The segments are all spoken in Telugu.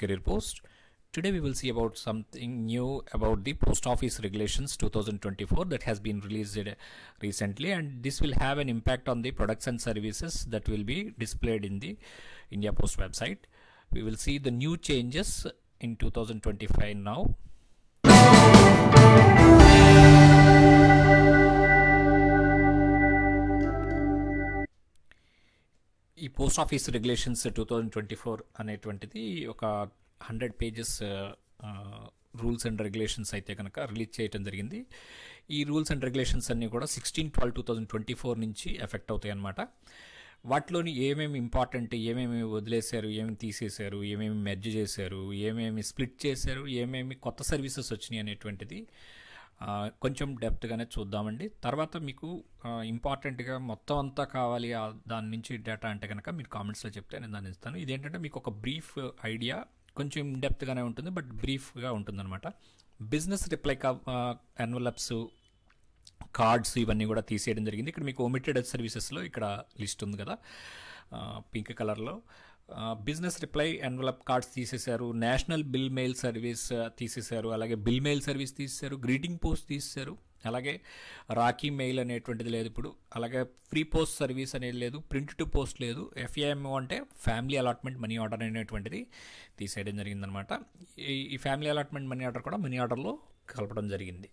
Career Post. Today we will see about something new about the Post Office Regulations 2024 that has been released recently, and this will have an impact on the products and services that will be displayed in the India Post website. We will see the new changes in 2025 now. ఈ పోస్ట్ ఆఫీస్ రెగ్యులేషన్స్ 2024 అనేటువంటిది ఒక 100 పేజెస్ రూల్స్ అండ్ రెగ్యులేషన్స్ అయితే కనుక రిలీజ్ చేయడం జరిగింది. ఈ రూల్స్ అండ్ రెగ్యులేషన్స్ అన్నీ కూడా 16/12/2024 నుంచి ఎఫెక్ట్ అవుతాయి అన్నమాట. వాటిలోని ఏమేమి ఇంపార్టెంట్, ఏమేమి వదిలేశారు, ఏమేమి తీసేశారు, ఏమేమి మెర్జ్ చేశారు, ఏమేమి స్ప్లిట్ చేశారు, ఏమేమి కొత్త సర్వీసెస్ వచ్చినాయి అనేటువంటిది కొంచెం డెప్త్గానే చూద్దామండి. తర్వాత మీకు ఇంపార్టెంట్గా మొత్తం అంతా కావాలి దాని నుంచి డేటా అంటే కనుక మీరు కామెంట్స్లో చెప్తే నేను దాన్ని ఇస్తాను. ఇదేంటంటే మీకు ఒక బ్రీఫ్ ఐడియా, కొంచెం డెప్త్గానే ఉంటుంది బట్ బ్రీఫ్గా ఉంటుందన్నమాట. బిజినెస్ రిప్లై ఎన్వలప్స్, కార్డ్స్ ఇవన్నీ కూడా తీసేయడం జరిగింది. ఇక్కడ మీకు ఒమిటెడ్ సర్వీసెస్లో ఇక్కడ లిస్ట్ ఉంది కదా పింక్ కలర్లో. బిజినెస్ రిప్లై ఎన్వలప్ కార్డ్స్ తీసేశారు, నేషనల్ బిల్ మెయిల్ సర్వీస్ తీసేశారు, అలాగే బిల్ మెయిల్ సర్వీస్ తీసేశారు, గ్రీటింగ్ పోస్ట్ తీసేశారు, అలాగే రాఖీ మెయిల్ అనేటువంటిది లేదు ఇప్పుడు, అలాగే ఫ్రీ పోస్ట్ సర్వీస్ అనేది లేదు, ప్రింట్ టు పోస్ట్ లేదు, FAMO అంటే ఫ్యామిలీ అలాట్మెంట్ మనీ ఆర్డర్ అనేటువంటిది తీసేయడం జరిగిందనమాట. ఈ ఫ్యామిలీ అలాట్మెంట్ మనీ ఆర్డర్ కూడా మనీ ఆర్డర్లో కలపడం జరిగింది.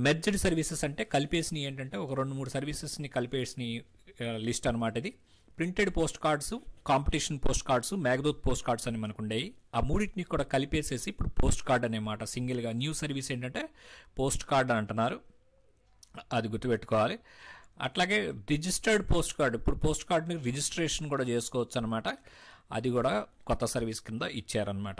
మెర్జ్డ్ సర్వీసెస్ అంటే కలిపేసినవి ఏంటంటే ఒక 2-3 సర్వీసెస్ని కలిపేసిన లిస్ట్ అనమాట ఇది. Printed post cards, competition post cards, Meghdoot post cards అని మనకు ఉండేవి. ఆ మూడింటిని కూడా కలిపేసేసి ఇప్పుడు పోస్ట్ కార్డ్ అనే మాట సింగిల్గా న్యూ సర్వీస్ ఏంటంటే పోస్ట్ కార్డ్ అంటున్నారు, అది గుర్తుపెట్టుకోవాలి. అట్లాగే రిజిస్టర్డ్ పోస్ట్ కార్డ్, ఇప్పుడు పోస్ట్ కార్డ్ని రిజిస్ట్రేషన్ కూడా చేసుకోవచ్చు అనమాట, అది కూడా కొత్త సర్వీస్ కింద ఇచ్చారనమాట.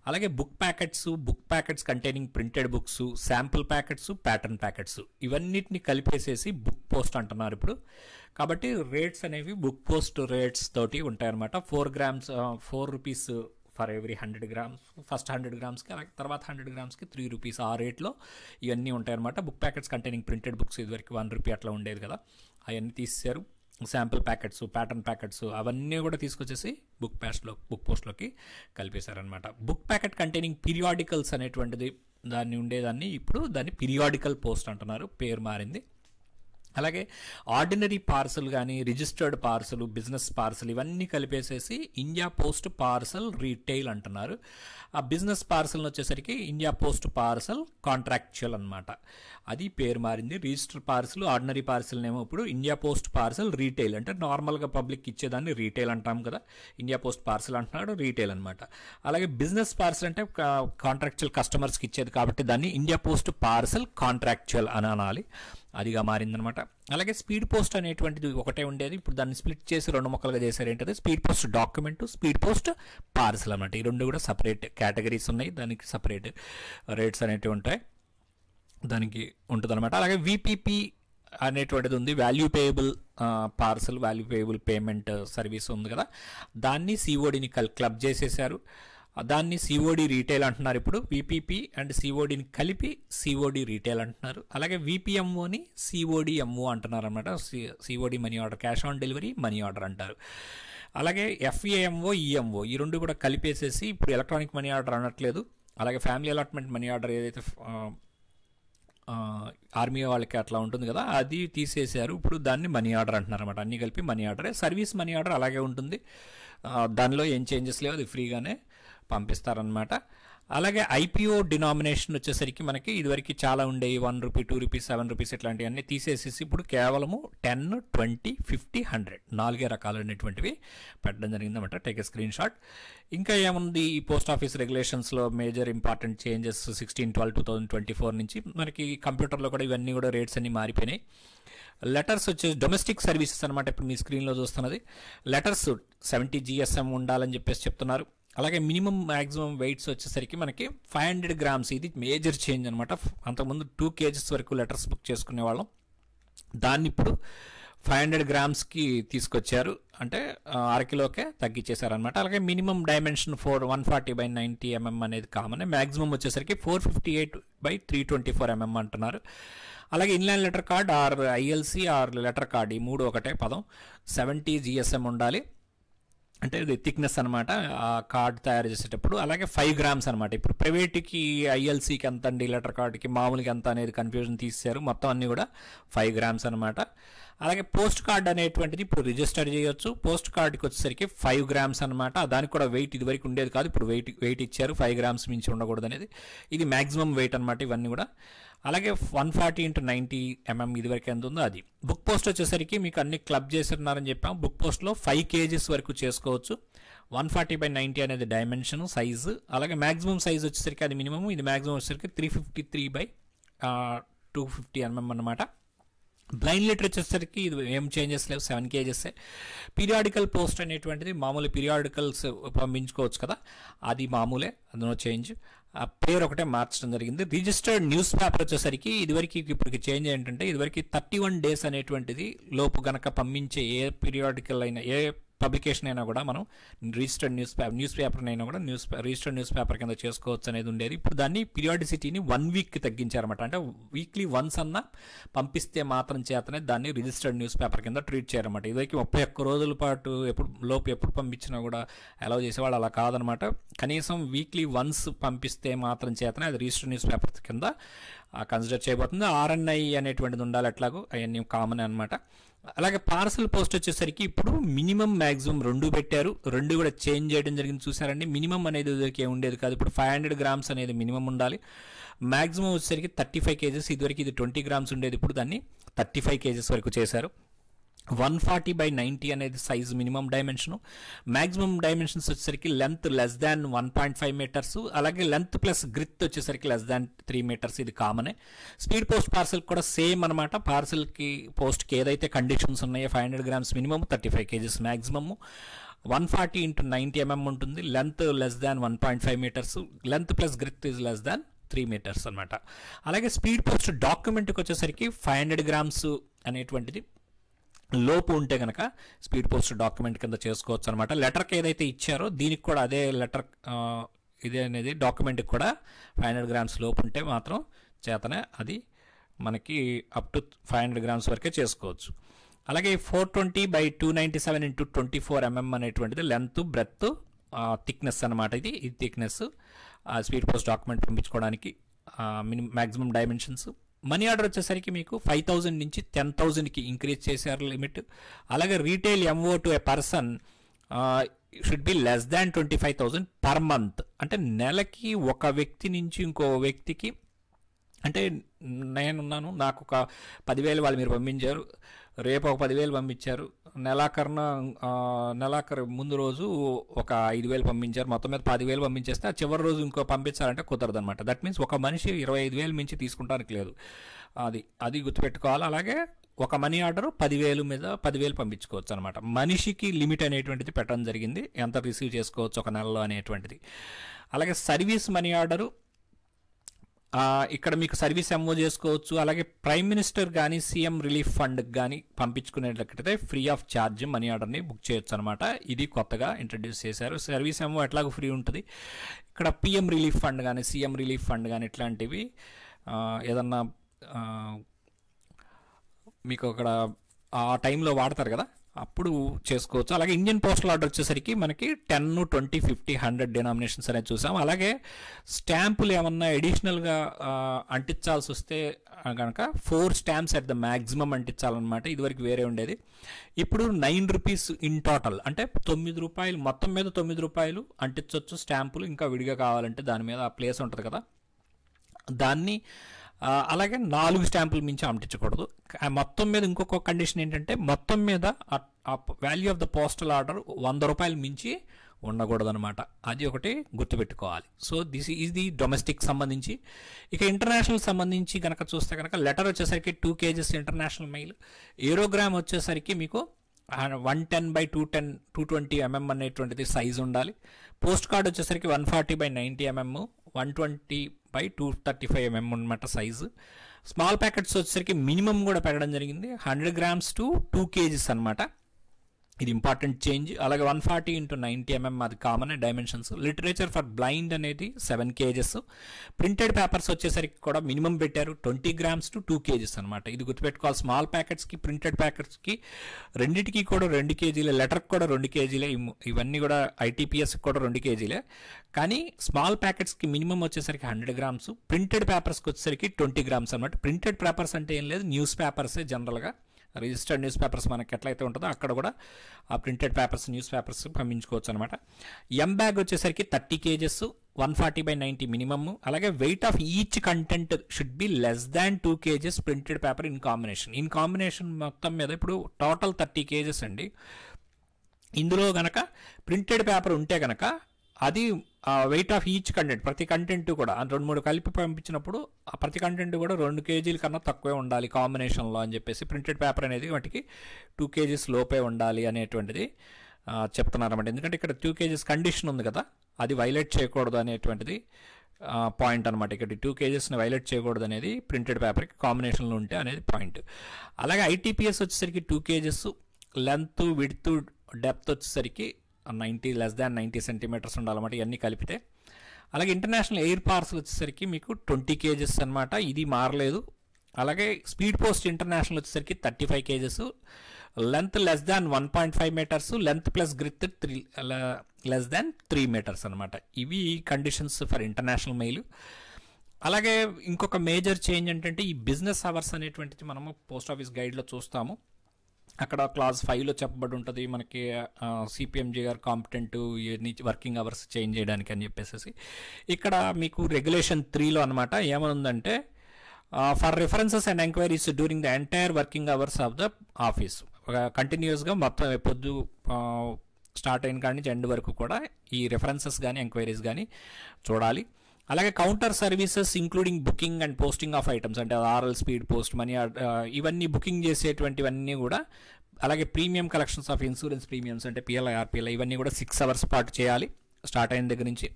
అలాగే book packets containing printed books, sample packets, pattern packets ఇవన్నిటిని కలిపేసేసి బుక్ పోస్ట్ అంటున్నారు ఇప్పుడు. కాబట్టి రేట్స్ అనేవి బుక్ పోస్ట్ రేట్స్ తోటి ఉంటాయన్నమాట. 4 rupees for every 100 grams, first 100 గ్రామ్స్కి, అలాగే తర్వాత 100 గ్రామ్స్కి 3 రూపీస్, ఆ రేట్లో ఇవన్నీ ఉంటాయన్నమాట. Book packets containing printed books ఇదివరకు 1 రూపీ అట్లా ఉండేది కదా, అవన్నీ తీసేశారు. శాంపుల్ ప్యాకెట్స్, ప్యాటర్న్ ప్యాకెట్స్ అవన్నీ కూడా తీసుకొచ్చేసి బుక్ పోస్ట్లోకి కలిపేశారనమాట. బుక్ ప్యాకెట్ కంటైనింగ్ పీరియాడికల్స్ అనేటువంటిది ఉండేదాన్ని ఇప్పుడు దాన్ని పీరియాడికల్ పోస్ట్ అంటున్నారు, పేరు మారింది. అలాగే ఆర్డినరీ పార్సల్ కానీ, రిజిస్టర్డ్ పార్సల్, బిజినెస్ పార్సల్ ఇవన్నీ కలిపేసేసి ఇండియా పోస్ట్ పార్సల్ రీటైల్ అంటున్నారు. ఆ బిజినెస్ పార్సల్ వచ్చేసరికి ఇండియా పోస్ట్ పార్సల్ కాంట్రాక్చువల్ అనమాట, అది పేరు మారింది. రిజిస్టర్ పార్సల్, ఆర్డినరీ పార్సల్నేమో ఇప్పుడు ఇండియా పోస్ట్ పార్సల్ రీటైల్ అంటే నార్మల్గా పబ్లిక్ ఇచ్చేదాన్ని రీటైల్ అంటాం కదా, ఇండియా పోస్ట్ పార్సల్ అంటున్నాడు, రీటైల్ అనమాట. అలాగే బిజినెస్ పార్సల్ అంటే కాంట్రాక్చువల్ కస్టమర్స్కి ఇచ్చేది కాబట్టి దాన్ని ఇండియా పోస్ట్ పార్సల్ కాంట్రాక్చువల్ అని అనాలి, అదిగా మారిందనమాట. అలాగే స్పీడ్ పోస్ట్ అనేటువంటిది ఒకటే ఉండేది, ఇప్పుడు దాన్ని స్ప్లిట్ చేసి 2 ముక్కలుగా చేశారు. ఏంటది speed post document, speed post parcel అనమాట. ఈ రెండు కూడా సపరేట్ కేటగిరీస్ ఉన్నాయి, దానికి సపరేట్ రేట్స్ అనేటివి ఉంటాయి, దానికి ఉంటుంది అనమాట. అలాగే VPP అనేటువంటిది ఉంది, value payable parcel, value payable payment service ఉంది కదా, దాన్ని CODని క్లబ్ చేసేసారు, దాన్ని COD రీటైల్ అంటున్నారు ఇప్పుడు. VPP అండ్ CODని కలిపి COD రీటైల్ అంటున్నారు. అలాగే VPMOని CODMO అంటున్నారు అనమాట. COD money order, cash on delivery money order అంటారు. అలాగే FAMO, EMO ఈ రెండు కూడా కలిపేసేసి ఇప్పుడు ఎలక్ట్రానిక్ మనీ ఆర్డర్ అనట్లేదు. అలాగే ఫ్యామిలీ అలాట్మెంట్ మనీ ఆర్డర్ ఏదైతే ఆర్మీ వాళ్ళకి అట్లా ఉంటుంది కదా, అది తీసేశారు, ఇప్పుడు దాన్ని మనీ ఆర్డర్ అంటున్నారు అనమాట. అన్నీ కలిపి మనీ ఆర్డరే. సర్వీస్ మనీ ఆర్డర్ అలాగే ఉంటుంది, దానిలో ఏం చేంజెస్ లేవు, అది ఫ్రీగానే పంపిస్తారనమాట. అలాగే IPO డినామినేషన్ వచ్చేసరికి మనకి ఇదివరకు చాలా ఉండేవి, 1 రూపీ, 2 రూపీస్, 7 రూపీస్ ఇట్లాంటివన్నీ తీసేసేసి ఇప్పుడు కేవలము 10, 20, 50, 100 4 రకాలైనటువంటివి పెట్టడం జరిగిందన్నమాట. Take a screen shot. ఇంకా ఏముంది ఈ పోస్ట్ ఆఫీస్ రెగ్యులేషన్స్లో మేజర్ ఇంపార్టెంట్ చేంజెస్ 16/12/2024 నుంచి మనకి కంప్యూటర్లో కూడా ఇవన్నీ కూడా రేట్స్ అన్నీ మారిపోయినాయి. లెటర్స్ వచ్చేసి డొమెస్టిక్ సర్వీసెస్ అనమాట, ఇప్పుడు మీ స్క్రీన్లో చూస్తున్నది. లెటర్స్ 70 GSM ఉండాలని చెప్పేసి చెప్తున్నారు. అలాగే మినిమం మ్యాక్సిమం వెయిట్స్ వచ్చేసరికి మనకి 500 గ్రామ్స్, ఇది మేజర్ చేంజ్ అనమాట. అంతకుముందు 2 kgs వరకు లెటర్స్ బుక్ చేసుకునే వాళ్ళం, దాన్ని ఇప్పుడు 500 గ్రామ్స్కి తీసుకొచ్చారు, అంటే 1/2 కిలోకే తగ్గించేశారనమాట. అలాగే మినిమం డైమెన్షన్ 140/90 mm అనేది కామన్, మ్యాక్సిమం వచ్చేసరికి 458/324 mm అంటున్నారు. అలాగే inline letter card or ILC R letter card, ఈ 3 ఒకటే పదం, 70 GSM ఉండాలి. అంటే ఇది థిక్నెస్ అనమాట ఆ కార్డ్ తయారు చేసేటప్పుడు. అలాగే 5 గ్రామ్స్ అనమాట. ఇప్పుడు ప్రైవేట్కి ఐఎల్సీకి ఎంత అండి, లెటర్ కార్డ్కి మామూలుగా ఎంత అనేది కన్ఫ్యూజన్ తీసేశారు. మొత్తం అన్నీ కూడా 5 గ్రామ్స్ అనమాట. అలాగే పోస్ట్ కార్డ్ అనేటువంటిది ఇప్పుడు రిజిస్టర్ చేయొచ్చు. పోస్ట్ కార్డ్కి వచ్చేసరికి 5 గ్రామ్స్ అనమాట. దానికి కూడా వెయిట్ ఇదివరకు ఉండేది కాదు, ఇప్పుడు వెయిట్ ఇచ్చారు. 5 గ్రామ్స్ మించి ఉండకూడదు అనేది. ఇది మ్యాక్సిమం వెయిట్ అనమాట ఇవన్నీ కూడా. అలాగే 140x90 mm ఇదివరకు ఎంత ఉందో అది. బుక్ పోస్ట్ వచ్చేసరికి మీకు అన్ని క్లబ్ చేస్తున్నారని చెప్పాం. బుక్ పోస్ట్లో 5 kgs వరకు చేసుకోవచ్చు. 140x90 అనేది డైమెన్షన్ సైజు. అలాగే మ్యాక్సిమం సైజ్ వచ్చేసరికి అది మినిమం, ఇది మ్యాక్సిమం వచ్చేసరికి 353/250 mm అనమాట. బ్లైండ్ లెటర్ వచ్చేసరికి ఇది ఏం చేంజెస్ లేవు, 7 kgs. పీరియాడికల్ పోస్ట్ అనేటువంటిది మామూలు పీరియాడికల్స్ పంపించుకోవచ్చు కదా, అది మామూలే, అందులో చేంజ్. ఆ పేరు ఒకటే మార్చడం జరిగింది. రిజిస్టర్డ్ న్యూస్ పేపర్ వచ్చేసరికి ఇదివరకు ఇప్పటికి చేంజ్ ఏంటంటే ఇదివరకు 31 days అనేటువంటిది లోపు గనక పంపించే ఏ పీరియాడికల్ అయినా ఏ పబ్లికేషన్ అయినా కూడా మనం రిజిస్టర్డ్ న్యూస్ పేపర్ అయినా కూడా రిజిస్టర్డ్ న్యూస్ పేపర్ కింద చేసుకోవచ్చు అనేది ఉండేది. ఇప్పుడు దాన్ని పీరియాడిసిటీని 1 week తగ్గించారన్నమాట. అంటే వీక్లీ వన్స్ అన్నా పంపిస్తే మాత్రం చేతనే దాన్ని రిజిస్టర్డ్ న్యూస్ పేపర్ కింద ట్రీట్ చేయాలన్నమాట. ఇదివరకు 31 రోజుల పాటు ఎప్పుడు పంపించినా కూడా అలౌ చేసేవాళ్ళు, అలా కాదనమాట. కనీసం వీక్లీ వన్స్ పంపిస్తే మాత్రం చేతనే అది రిజిస్టర్డ్ న్యూస్ పేపర్ కింద కన్సిడర్ చేయబోతుంది. RNI అనేటువంటిది ఉండాలి, ఎట్లాగో అవన్నీ కామన్ అనమాట. అలాగే పార్సల్ పోస్ట్ వచ్చేసరికి ఇప్పుడు మినిమం మ్యాక్సిమం 2 పెట్టారు. 2 కూడా చేంజ్ చేయడం జరిగింది. చూసారండి, మినిమం అనేది ఇదివరకు ఉండేది కాదు, ఇప్పుడు 500 grams అనేది మినిమం ఉండాలి. మ్యాక్సిమం వచ్చేసరికి 35 kgs. ఇదివరకు ఇది 20 grams ఉండేది, ఇప్పుడు దాన్ని 35 kgs వరకు చేశారు. 140x90 అనేది size minimum dimension. Maximum dimensions వచ్చేసరికి లెంత్ లెస్ దాన్ 1.5 meters, అలాగే లెంత్ ప్లస్ గ్రిత్ వచ్చేసరికి లెస్ దాన్ 3 meters, ఇది కామనే. స్పీడ్ పోస్ట్ పార్సల్ కూడా సేమ్ అనమాట. పార్సల్కి పోస్ట్కి ఏదైతే కండిషన్స్ ఉన్నాయో 500 grams minimum, 35 kgs maximum. 140x90 mm ఉంటుంది. Length less than 1.5 meters, length plus గ్రిత్ is less than 3 meters అనమాట. అలాగే స్పీడ్ పోస్ట్ డాక్యుమెంట్కి వచ్చేసరికి 500 grams అనేటువంటిది లోపు ఉంటే కనుక స్పీడ్ పోస్ట్ డాక్యుమెంట్ కింద చేసుకోవచ్చు అనమాట. లెటర్కి ఏదైతే ఇచ్చారో దీనికి కూడా అదే లెటర్ ఇదే అనేది డాక్యుమెంట్కి కూడా 500 grams లోపు ఉంటే మాత్రం చేతనే అది మనకి అప్ టు 500 grams వరకే చేసుకోవచ్చు. అలాగే 420x297 x 24 mm అనేటువంటిది లెంత్, బ్రెత్, థిక్నెస్ అనమాట. ఇది థిక్నెస్ స్పీడ్ పోస్ట్ డాక్యుమెంట్ పంపించుకోవడానికి మ్యాక్సిమం డైమెన్షన్స్. మనీ ఆర్డర్ వచ్చేసరికి మీకు 5,000 నుంచి 10,000కి ఇంక్రీజ్ చేశారు లిమిట్. అలాగే retail MO to a person should be less than 25,000 per month. అంటే నెలకి ఒక వ్యక్తి నుంచి ఇంకో వ్యక్తికి, అంటే నేనున్నాను, నాకు ఒక 10,000 వాళ్ళు మీరు పంపించారు, రేపు ఒక 10,000 పంపించారు, నెలాఖరు ముందు రోజు ఒక 5,000 పంపించారు, మొత్తం మీద 10,000 పంపించేస్తే ఆ చివరి రోజు ఇంకో పంపించాలంటే కుదరదు అనమాట. దట్ మీన్స్ ఒక మనిషి 25,000 మించి తీసుకుంటానికి లేదు, అది గుర్తుపెట్టుకోవాలి. అలాగే ఒక మనీ ఆర్డర్ 10,000 మీద 10,000 పంపించుకోవచ్చు అనమాట. మనిషికి లిమిట్ అనేటువంటిది పెట్టడం జరిగింది, ఎంత రిసీవ్ చేసుకోవచ్చు ఒక నెలలో అనేటువంటిది. అలాగే సర్వీస్ మనీ ఆర్డరు ఇక్కడ మీకు సర్వీస్ MO చేసుకోవచ్చు. అలాగే ప్రైమ్ మినిస్టర్ కానీ CM రిలీఫ్ ఫండ్కి కానీ పంపించుకునేటట్లయితే ఫ్రీ ఆఫ్ ఛార్జ్ మనీ ఆర్డర్ని బుక్ చేయొచ్చు అనమాట. ఇది కొత్తగా ఇంట్రడ్యూస్ చేశారు. సర్వీస్ MO ఎట్లాగో ఫ్రీ ఉంటుంది. ఇక్కడ PM రిలీఫ్ ఫండ్ కానీ CM రిలీఫ్ ఫండ్ కానీ ఇట్లాంటివి ఏదన్నా మీకు అక్కడ ఆ టైంలో వాడతారు కదా, అప్పుడు చేసుకోవచ్చు. అలాగే ఇండియన్ పోస్టల్ ఆర్డర్ వచ్చేసరికి మనకి 10, 20, 50, 100 డినామినేషన్స్ అనేది చూసాం. అలాగే స్టాంపులు ఏమన్నా ఎడిషనల్గా అంటించాల్సి వస్తే కనుక 4 stamps అట్ ద మ్యాక్సిమం అంటించాలన్నమాట. ఇదివరకు వేరే ఉండేది, ఇప్పుడు 9 rupees ఇన్ టోటల్, అంటే 9 రూపాయలు, మొత్తం మీద 9 రూపాయలు అంటించవచ్చు స్టాంపులు. ఇంకా విడిగా కావాలంటే దాని మీద ఆ ప్లేస్ ఉంటుంది కదా, దాన్ని అలాగే 4 స్టాంపులు మించి అంటించకూడదు. మొత్తం మీద ఇంకొక కండిషన్ ఏంటంటే మొత్తం మీద value of the postal order 100 రూపాయలు మించి ఉండకూడదు అనమాట. అది ఒకటి గుర్తుపెట్టుకోవాలి. So this is the domestic సంబంధించి. ఇక ఇంటర్నేషనల్ సంబంధించి కనుక చూస్తే కనుక లెటర్ వచ్చేసరికి 2 kgs ఇంటర్నేషనల్ మెయిల్. ఏరోగ్రామ్ వచ్చేసరికి మీకు 110x220 mm అనేటువంటిది సైజు ఉండాలి. పోస్ట్ కార్డ్ వచ్చేసరికి 140x90 mm, 120x235 mm అనమాట సైజు. స్మాల్ ప్యాకెట్స్ వచ్చేసరికి మినిమం కూడా పెట్టడం జరిగింది, 100 grams to 2 kgs అనమాట. ఇది ఇంపార్టెంట్ చేంజ్. అలాగే 140x90 అది common dimensions. Literature for blind అనేది 7 kgs. ప్రింటెడ్ పేపర్స్ వచ్చేసరికి కూడా మినిమం పెట్టారు 20 grams to 2 kgs అనమాట. ఇది గుర్తుపెట్టుకోవాలి. స్మాల్ ప్యాకెట్స్కి ప్రింటెడ్ ప్యాకెట్స్కి రెండింటికి కూడా 2 kg, లెటర్కి కూడా 2 kg, ఇవన్నీ కూడా ITPSకి కూడా 2 kg. కానీ స్మాల్ ప్యాకెట్స్కి మినిమం వచ్చేసరికి 100 grams, ప్రింటెడ్ పేపర్స్కి వచ్చేసరికి 20 grams అనమాట. ప్రింటెడ్ పేపర్స్ అంటే ఏం లేదు, న్యూస్ పేపర్సే జనరల్గా. రిజిస్టర్డ్ న్యూస్ పేపర్స్ మనకి ఎట్లయితే ఉంటుందో అక్కడ కూడా ఆ ప్రింటెడ్ పేపర్స్, న్యూస్ పేపర్స్ పంపించుకోవచ్చు అనమాట. బ్యాగ్ వచ్చేసరికి 30 kgs, 140x90 మినిమమ్. అలాగే weight of each content should be less than 2 kgs printed paper in combination మొత్తం మీద ఇప్పుడు టోటల్ 30 kgs అండి. ఇందులో గనక ప్రింటెడ్ పేపర్ ఉంటే గనక అది వెయిట్ ఆఫ్ ఈచ్ కంటెంట్, ప్రతి కంటెంట్ కూడా 2-3 కలిపి పంపించినప్పుడు ఆ ప్రతి కంటెంట్ కూడా 2 kg కన్నా తక్కువే ఉండాలి కాంబినేషన్లో అని చెప్పేసి. ప్రింటెడ్ పేపర్ అనేది వాటికి 2 kgs లోపే ఉండాలి అనేటువంటిది చెప్తున్నారన్నమాట. ఎందుకంటే ఇక్కడ 2 kgs కండిషన్ ఉంది కదా, అది వైలేట్ చేయకూడదు అనేటువంటిది పాయింట్ అనమాట. ఇక్కడ 2 kgsని వైలేట్ చేయకూడదు అనేది ప్రింటెడ్ పేపర్కి కాంబినేషన్లో ఉంటే అనేది పాయింట్. అలాగే ITPS వచ్చేసరికి 2 kgs, లెంత్, విడ్త్, డెప్త్ వచ్చేసరికి 90 సెంటీమీటర్స్ ఉండాలన్నమాట ఇవన్నీ కలిపితే. అలాగే ఇంటర్నేషనల్ ఎయిర్ పార్సల్ వచ్చేసరికి మీకు 20 kgs అనమాట, ఇది మారలేదు. అలాగే స్పీడ్ పోస్ట్ ఇంటర్నేషనల్ వచ్చేసరికి 35 kgs, length less than 1.5 meters, length plus గ్రిత్ less than 3 meters అనమాట. ఇవి కండిషన్స్ ఫర్ ఇంటర్నేషనల్ మెయిల్. అలాగే ఇంకొక మేజర్ చేంజ్ ఏంటంటే ఈ బిజినెస్ అవర్స్ అనేటువంటిది మనము పోస్ట్ ఆఫీస్ గైడ్లో చూస్తాము. అక్కడ క్లాస్ 5లో చెప్పబడి ఉంటుంది మనకి CPMG గారు కాంపిటెంట్ వర్కింగ్ అవర్స్ చేంజ్ చేయడానికి అని చెప్పేసి. ఇక్కడ మీకు రెగ్యులేషన్ 3లో అనమాట ఏమనుందంటే for references and enquiries during the entire working hours of the office. కంటిన్యూస్గా మొత్తం పొద్దు స్టార్ట్ అయిన కాడి నుంచి ఎండ్ వరకు కూడా ఈ రెఫరెన్సెస్ కానీ ఎంక్వైరీస్ కానీ చూడాలి. అలాగే counter services including booking and posting of items, అంటే ఆర్ఎల్, స్పీడ్ పోస్ట్, మనీ, ఇవన్నీ బుకింగ్ చేసేటువంటివన్నీ కూడా. అలాగే premium collections of insurance premiums అంటే PLI, RPLI ఇవన్నీ కూడా 6 hours పాటు చేయాలి స్టార్ట్ అయిన దగ్గర నుంచి,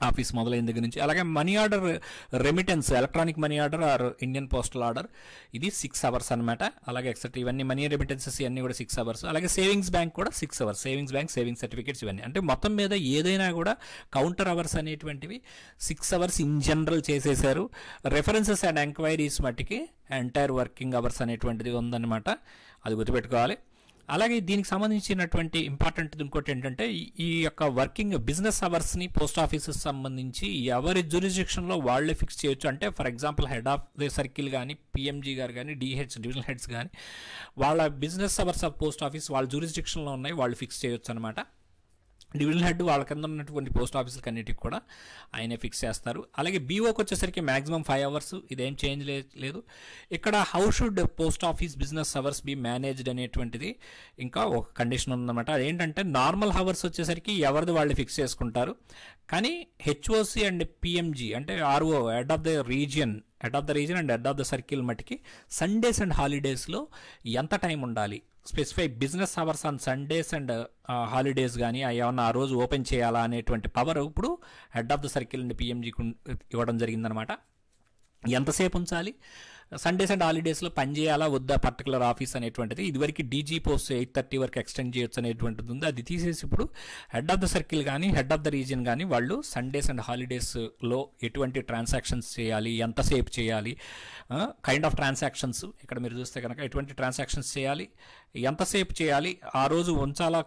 ఆఫీస్ మొదలైన దగ్గర నుంచి. అలాగే money order remittance, electronic money order or Indian postal order, ఇది 6 hours అనమాట. అలాగే ఎక్సెట్రా ఇవన్నీ మనీ రెమిటెన్సెస్ ఇవన్నీ కూడా 6 hours. అలాగే సేవింగ్స్ బ్యాంక్ కూడా 6 hours, savings bank, saving certificates ఇవన్నీ. అంటే మొత్తం మీద ఏదైనా కూడా కౌంటర్ అవర్స్ అనేటువంటివి 6 hours ఇన్ జనరల్ చేసేసారు. రెఫరెన్సెస్ అండ్ ఎంక్వైరీస్ మట్టికి ఎంటైర్ వర్కింగ్ అవర్స్ అనేటువంటిది ఉందన్నమాట, అది గుర్తుపెట్టుకోవాలి. అలాగే దీనికి సంబంధించినటువంటి ఇంపార్టెంట్ ఇంకోటి ఏంటంటే ఈ యొక్క వర్కింగ్ బిజినెస్ అవర్స్ని పోస్ట్ ఆఫీసెస్ సంబంధించి ఎవరి జ్యూరిస్డిక్షన్లో వాళ్ళే ఫిక్స్ చేయొచ్చు. అంటే for example head of the circle కానీ, PMG గారు కానీ, డివిజనల్ హెడ్స్ కానీ వాళ్ళ business hours of post office వాళ్ళ జ్యూరిస్డిక్షన్లో ఉన్నాయి, వాళ్ళు ఫిక్స్ చేయొచ్చు అనమాట. డివిజనల్ హెడ్ వాళ్ళ కింద ఉన్నటువంటి పోస్ట్ ఆఫీసులకు అన్నిటికి కూడా ఆయనే ఫిక్స్ చేస్తారు. అలాగే BOకి వచ్చేసరికి మ్యాక్సిమం 5 hours, ఇదేం చేంజ్ లేదు. ఇక్కడ how should post office business hours be managed అనేటువంటిది ఇంకా ఒక కండిషన్ ఉందన్నమాట. అదేంటంటే నార్మల్ అవర్స్ వచ్చేసరికి ఎవరిది వాళ్ళు ఫిక్స్ చేసుకుంటారు. కానీ HOC అండ్ PMG అంటే RO, head of the region and head of the circle మట్టికి సండేస్ అండ్ హాలిడేస్లో ఎంత టైం ఉండాలి, specify business hours on Sundays and holidays కానీ ఏమన్నా ఆ రోజు ఓపెన్ చేయాలా అనేటువంటి పవర్ ఇప్పుడు head of the circle and PMGకి ఇవ్వడం జరిగిందనమాట. ఎంతసేపు ఉంచాలి, సండేస్ అండ్ హాలిడేస్లో పనిచేయాలా వద్దా పర్టికులర్ ఆఫీస్ అనేటువంటిది. ఇదివరకు DG పోస్ట్ 8:30 వరకు ఎక్స్టెండ్ చేయొచ్చు అనేటువంటిది ఉంది, అది తీసేసి ఇప్పుడు హెడ్ ఆఫ్ ద సర్కిల్ కానీ హెడ్ ఆఫ్ ద రీజియన్ కానీ వాళ్ళు సండేస్ అండ్ హాలిడేస్లో ఎటువంటి ట్రాన్సాక్షన్స్ చేయాలి, ఎంతసేపు చేయాలి, కైండ్ ఆఫ్ ట్రాన్సాక్షన్స్ ఇక్కడ మీరు చూస్తే కనుక ఎటువంటి ట్రాన్సాక్షన్స్ చేయాలి, ఎంతసేపు చేయాలి, ఆ రోజు ఉంచాలా,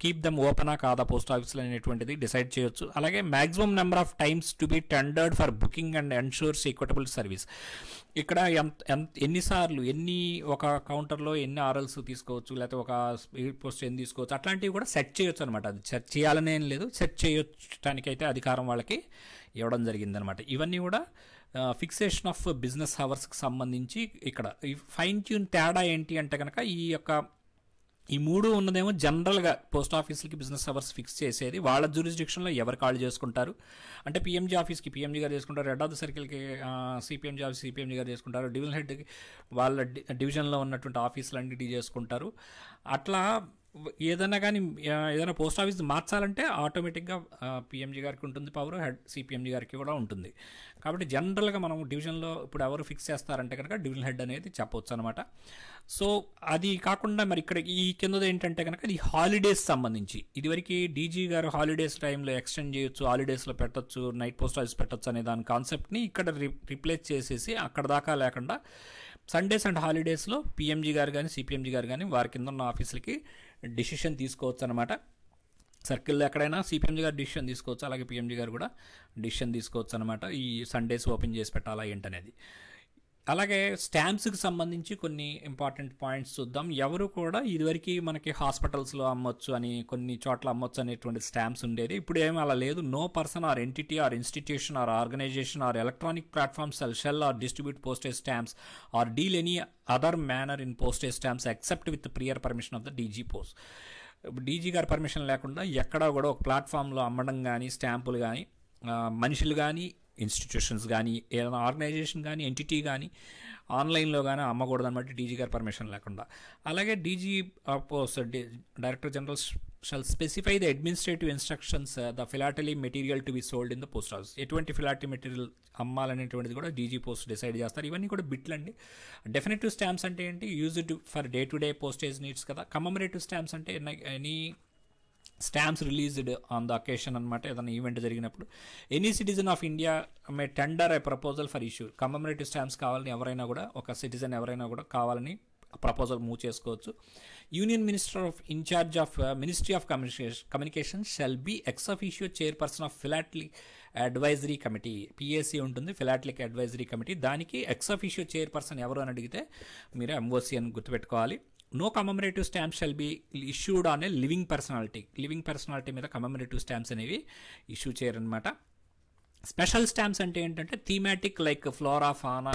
కీప్ దమ్ ఓపెనా కాదా పోస్ట్ ఆఫీస్లో అనేటువంటిది డిసైడ్ చేయొచ్చు. అలాగే maximum number of times to be tendered for booking and ensures equitable service. ఇక్కడ ఎన్నిసార్లు ఒక కౌంటర్లో ఎన్ని RLs తీసుకోవచ్చు, లేకపోతే ఒక స్పీడ్ పోస్ట్ ఎన్ని తీసుకోవచ్చు, అట్లాంటివి కూడా సెట్ చేయొచ్చు అనమాట. అది సెట్ చేయాలనే ఏం లేదు, సెట్ చేయటానికైతే అధికారం వాళ్ళకి ఇవ్వడం జరిగిందనమాట. ఇవన్నీ కూడా ఫిక్సేషన్ ఆఫ్ బిజినెస్ అవర్స్కి సంబంధించి. ఇక్కడ ఈ ఫైన్ ట్యూన్ తేడా ఏంటి అంటే కనుక ఈ మూడు ఉన్నదేమో జనరల్గా పోస్ట్ ఆఫీసులకి బిజినెస్ అవర్స్ ఫిక్స్ చేసేది వాళ్ళ జ్యూరిస్డిక్షన్లో ఎవరు కాల్ చేసుకుంటారు అంటే PMG ఆఫీస్కి PMG గారు చేసుకుంటారు, హెడ్ ఆఫ్ ద సర్కిల్కి CPMG ఆఫీస్ CPMG గారు చేసుకుంటారు, డివిజనల్ హెడ్కి వాళ్ళ డివిజన్లో ఉన్నటువంటి ఆఫీసులు అన్నిటి చేసుకుంటారు. అట్లా ఏదైనా కానీ ఏదైనా పోస్ట్ ఆఫీస్ మార్చాలంటే ఆటోమేటిక్గా పిఎంజీ గారికి ఉంటుంది పవర్, హెడ్ సిపిఎంజీ గారికి కూడా ఉంటుంది. కాబట్టి జనరల్గా మనం డివిజన్లో ఇప్పుడు ఎవరు ఫిక్స్ చేస్తారంటే కనుక డివిజన్ హెడ్ అనేది చెప్పవచ్చు అనమాట. సో అది కాకుండా మరి ఇక్కడ ఈ కిందది ఏంటంటే కనుక ఇది హాలిడేస్ సంబంధించి, ఇదివరకు డీజీ గారు హాలిడేస్ టైంలో ఎక్స్టెండ్ చేయొచ్చు, హాలిడేస్లో పెట్టొచ్చు, నైట్ పోస్ట్ ఆఫీస్ పెట్టొచ్చు అనే దాని కాన్సెప్ట్ని ఇక్కడ రిప్లేస్ చేసేసి అక్కడ దాకా లేకుండా సండేస్ అండ్ హాలిడేస్లో పిఎంజీ గారు కానీ సిపిఎంజీ గారు కానీ వారి కింద ఉన్న ఆఫీసులకి డిసిషన్ తీసుకోవచ్చు అనమాట. సర్కిల్లో ఎక్కడైనా సిపిఎంజీ గారు డిసిషన్ తీసుకోవచ్చు, అలాగే పిఎంజీ గారు కూడా డిసిషన్ తీసుకోవచ్చు అనమాట. ఈ సండేస్ ఓపెన్ చేసి పెట్టాలా ఏంటనేది. అలాగే స్టాంప్స్కి సంబంధించి కొన్ని ఇంపార్టెంట్ పాయింట్స్ చూద్దాం. ఎవరు కూడా ఇదివరకు మనకి హాస్పిటల్స్లో అమ్మొచ్చు అని, కొన్ని చోట్ల అమ్మొచ్చు అనేటువంటి స్టాంప్స్ ఉండేది. ఇప్పుడు ఏమీ అలా లేదు. No person or entity or institution or organisation or electronic platforms shall or distribute postage stamps or deal any other manner in postage stamps except with prior permission of the DG post. DG గారి పర్మిషన్ లేకుండా ఎక్కడా కూడా ఒక ప్లాట్ఫామ్లో అమ్మడం కానీ, స్టాంపులు కానీ, మనుషులు కానీ, ఇన్స్టిట్యూషన్స్ కానీ, ఏదైనా ఆర్గనైజేషన్ కానీ, ఎంటిటీ కానీ ఆన్లైన్లో కానీ అమ్మకూడదు అనమాట డీజీ గారి పర్మిషన్ లేకుండా. అలాగే DG post director general shall specify the administrative instructions the philately material to be sold in the post office. ఎటువంటి ఫిలాటలీ మెటీరియల్ అమ్మాలనేటువంటిది కూడా డీజీ పోస్ట్ డిసైడ్ చేస్తారు. ఇవన్నీ కూడా బిట్లండి. డెఫినెటివ్ స్టాంప్స్ అంటే ఏంటి? Used for day to day postage needs కదా. కమమరేటివ్ స్టాంప్స్ అంటే any stamps released on the occasion అనమాట, ఏదైనా ఈవెంట్ జరిగినప్పుడు. Any citizen of India may tender a proposal for issue. Commemorative stamps కావాలని ఎవరైనా కూడా, ఒక సిటిజన్ ఎవరైనా కూడా కావాలని ప్రపోజల్ మూవ్ చేసుకోవచ్చు. Union minister of in charge of ministry of communication shall be ex officio chairperson of philately advisory committee. PAC ఉంటుంది, ఫిలాటలిక్ అడ్వైజరీ కమిటీ. దానికి ఎక్స్ అఫీషియో చైర్పర్సన్ ఎవరు అని అడిగితే మీరు ఎంఓసి అని గుర్తుపెట్టుకోవాలి. No commemorative stamps shall be issued on a living personality. Living personality మీద కమమరేటివ్ స్టాంప్స్ అనేవి ఇష్యూ చేయరనమాట. స్పెషల్ స్టాంప్స్ అంటే ఏంటంటే thematic, like flora, fauna,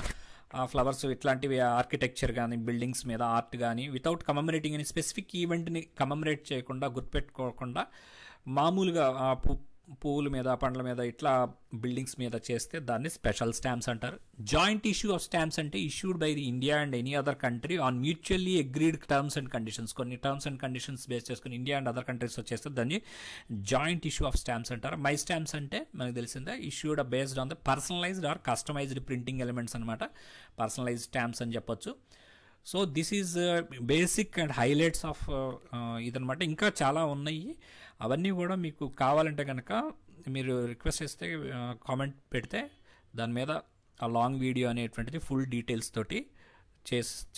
flowers ఇట్లాంటివి, ఆర్కిటెక్చర్ కానీ, బిల్డింగ్స్ మీద ఆర్ట్ కానీ, వితౌట్ కమమరేటింగ్ అని స్పెసిఫిక్ ఈవెంట్ని కమమరేట్ చేయకుండా, గుర్తుపెట్టుకోకుండా మామూలుగా పువ్వుల మీద, పండ్ల మీద, ఇట్లా బిల్డింగ్స్ మీద చేస్తే దాన్ని స్పెషల్ స్టాంప్స్ అంటారు. జాయింట్ ఇష్యూ ఆఫ్ స్టాంప్స్ అంటే issued by the India and any other country on mutually agreed terms and conditions. కొన్ని టర్మ్స్ అండ్ కండిషన్స్ బేస్ చేసుకుని ఇండియా అండ్ అదర్ కంట్రీస్తో చేస్తే దాన్ని జాయింట్ ఇష్యూ ఆఫ్ స్టాంప్స్ అంటారు. మై స్టాంప్స్ అంటే మనకు తెలిసిందే, issued based on the personalised or customised printing elements అనమాట. పర్సనలైజ్డ్ స్టాంప్స్ అని చెప్పొచ్చు. So this is basic and highlights of ఇదనమాట. ఇంకా చాలా ఉన్నాయి. అవన్నీ కూడా మీకు కావాలంటే కనుక మీరు రిక్వెస్ట్ చేస్తే కామెంట్ పెడితే దాని మీద ఆ లాంగ్ వీడియో అనేటువంటిది ఫుల్ డీటెయిల్స్ తోటి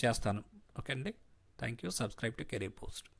చేస్తాను. ఓకే అండి, thank you. Subscribe to career post.